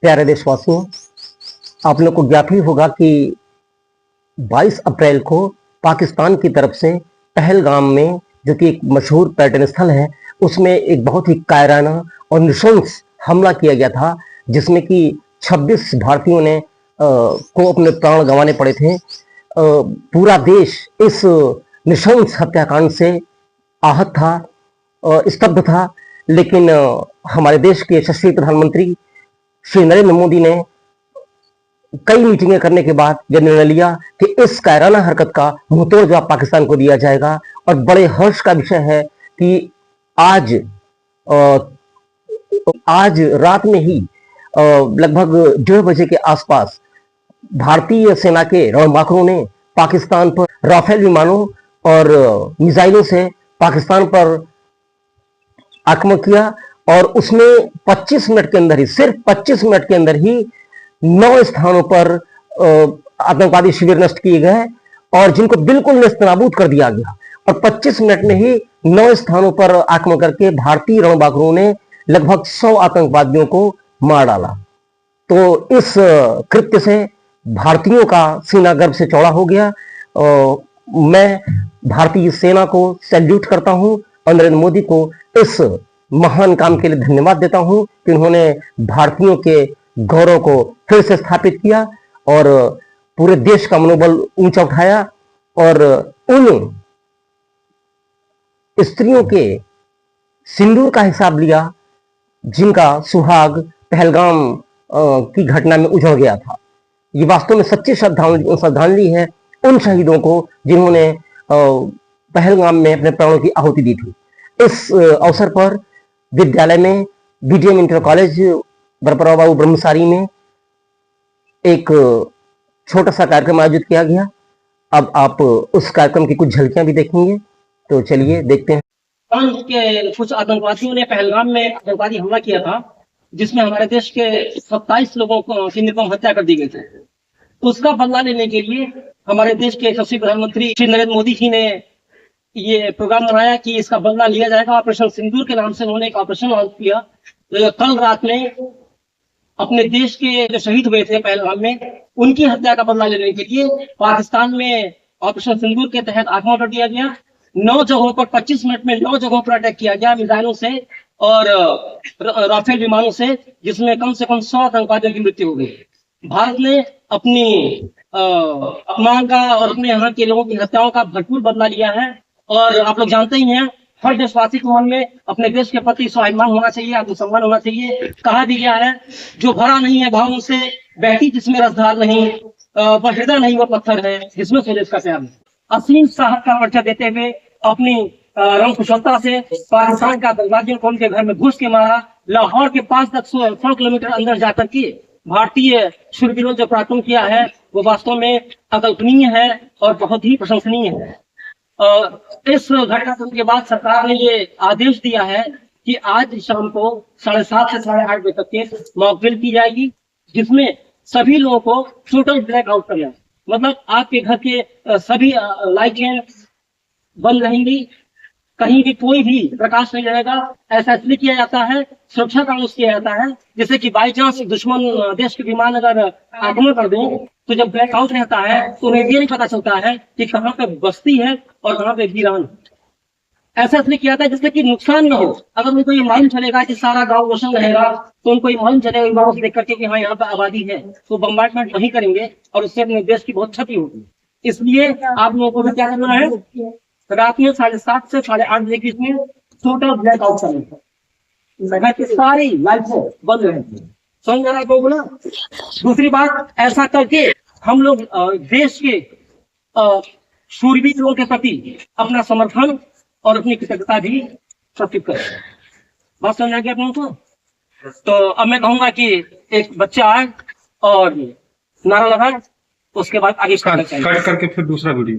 प्यारे देशवासियों, आप लोग को ज्ञात ही होगा कि 22 अप्रैल को पाकिस्तान की तरफ से पहलगाम में, जो कि एक मशहूर पर्यटन स्थल है, उसमें एक बहुत ही कायराना और नृशंस हमला किया गया था, जिसमें कि 26 भारतीयों ने को अपने प्राण गंवाने पड़े थे। पूरा देश इस नृशंस हत्याकांड से आहत था, स्तब्ध था। लेकिन हमारे देश के यशस्वी प्रधानमंत्री श्री नरेंद्र मोदी ने कई मीटिंगें करने के बाद यह निर्णय लिया कि इस कायराना हरकत का मुंहतोड़ जवाब पाकिस्तान को दिया जाएगा। और बड़े हर्ष का विषय है कि आज रात में ही लगभग 1:30 बजे के आसपास भारतीय सेना के रणबांकुरों ने पाकिस्तान पर राफेल विमानों और मिसाइलों से पाकिस्तान पर आक्रमण किया। और उसमें 25 मिनट के अंदर ही, सिर्फ 25 मिनट के अंदर ही 9 स्थानों पर आतंकवादी शिविर नष्ट किए गए और जिनको बिल्कुल नेस्तनाबूद कर दिया गया। और 25 मिनट में ही 9 स्थानों पर आक्रमण करके भारतीय रणबांकुरों ने लगभग 100 आतंकवादियों को मार डाला। तो इस कृत्य से भारतीयों का सीना गर्व से चौड़ा हो गया। मैं भारतीय सेना को सैल्यूट करता हूं और नरेंद्र मोदी को इस महान काम के लिए धन्यवाद देता हूं कि उन्होंने भारतीयों के गौरव को फिर से स्थापित किया और पूरे देश का मनोबल ऊंचा उठाया। और उन स्त्रियों के सिंदूर का हिसाब लिया जिनका सुहाग पहलगाम की घटना में उजड़ गया था। ये वास्तव में सच्ची श्रद्धांजलि है उन शहीदों को जिन्होंने पहलगाम में अपने प्राणों की आहुति दी थी। इस अवसर पर विद्यालय में बीडीएम इंटर कॉलेज बरपराव बाबू ब्रह्मसारी में एक छोटा सा कार्यक्रम आयोजित किया गया। अब आप उस कार्यक्रम की कुछ झलकियां भी देखेंगे, तो चलिए देखते हैं। के कुछ आतंकवादियों ने पहलगाम में आतंकवादी हमला किया था, जिसमें हमारे देश के 27 लोगों की निर्मम हत्या कर दी गई थी। उसका बदला लेने के लिए हमारे देश के यशस्वी प्रधानमंत्री श्री नरेंद्र मोदी जी ने ये प्रोग्राम बनाया कि इसका बदला लिया जाएगा। ऑपरेशन सिंदूर के नाम से उन्होंने एक ऑपरेशन लॉन्च किया। तो कल रात में अपने देश के जो शहीद हुए थे पहलगाम में, उनकी हत्या का बदला लेने के लिए पाकिस्तान में ऑपरेशन सिंदूर के तहत आक्रमण कर दिया गया। 9 जगहों पर 25 मिनट में 9 जगहों पर अटैक किया गया मिसाइलों से और राफेल विमानों से, जिसमें कम से कम 100 आतंकवादियों की मृत्यु हो गई। भारत ने अपनी अपमान का और अपने यहाँ के लोगों की हत्याओं का भरपूर बदला लिया है। और आप लोग जानते ही हैं, हर देशवासी को मन में अपने देश के प्रति स्वाभिमान होना चाहिए, आत्मसम्मान होना चाहिए। कहा भी गया है, जो भरा नहीं है भावों से, बहती जिसमें रसधार नहीं, पर हृदय नहीं वो पत्थर है जिसमें स्वदेश का प्यार है। असीम साहस का परिचय देते हुए अपनी रंग कुशलता से पाकिस्तान का आतंकवादियों को उनके घर में घुस के मारा। लाहौर के 500 किलोमीटर अंदर जाकर के भारतीय शूरवीरों जो पराक्रम किया है वो वास्तव में अकल्पनीय है और बहुत ही प्रशंसनीय है। इस घटना के बाद सरकार ने ये आदेश दिया है कि आज शाम को 7:30 से 8:30 बजे तक के मॉक ड्रिल की जाएगी, जिसमें सभी लोगों को टोटल ब्लैक आउट करना है। मतलब आपके घर के सभी लाइटें बंद रहेंगी, कहीं भी कोई भी प्रकाश नहीं रहेगा। ऐसा इसलिए किया जाता है, सुरक्षा कारणों से किया जाता है, जैसे कि बाई चांस दुश्मन देश के विमान अगर आक्रमण कर दें तो जब ब्लैकआउट रहता है तो उन्हें ये नहीं पता चलता है कि कहाँ पे बस्ती है और कहाँ पे वीरान। ऐसा इसलिए किया जाता है जिससे कि नुकसान न हो। अगर उनको ये मालूम चलेगा कि सारा गांव रोशन रहेगा तो उनको ये मालूम चलेगा देख करके कि हाँ यहाँ पे आबादी है, तो बम्बार्टमेंट नहीं करेंगे और उससे अपने देश की बहुत क्षति होगी। इसलिए आप लोगों को भी क्या करना है, रात में 7:30 से 8:30 बजे के बीच में टोटल ब्लैकआउट करना है, सारी लाइटें बंद रहेंगी। समझ रहा है बोला। दूसरी बात, ऐसा करके हम लोग देश के शूरवीरों के प्रति अपना समर्थन और अपनी कृतज्ञता भी प्रकटित करें। बात समझ आ गया आप लोगों को? तो अब मैं कहूंगा कि एक बच्चा आए और नारा लगाए, उसके बाद आगे कट करके फिर दूसरा वीडियो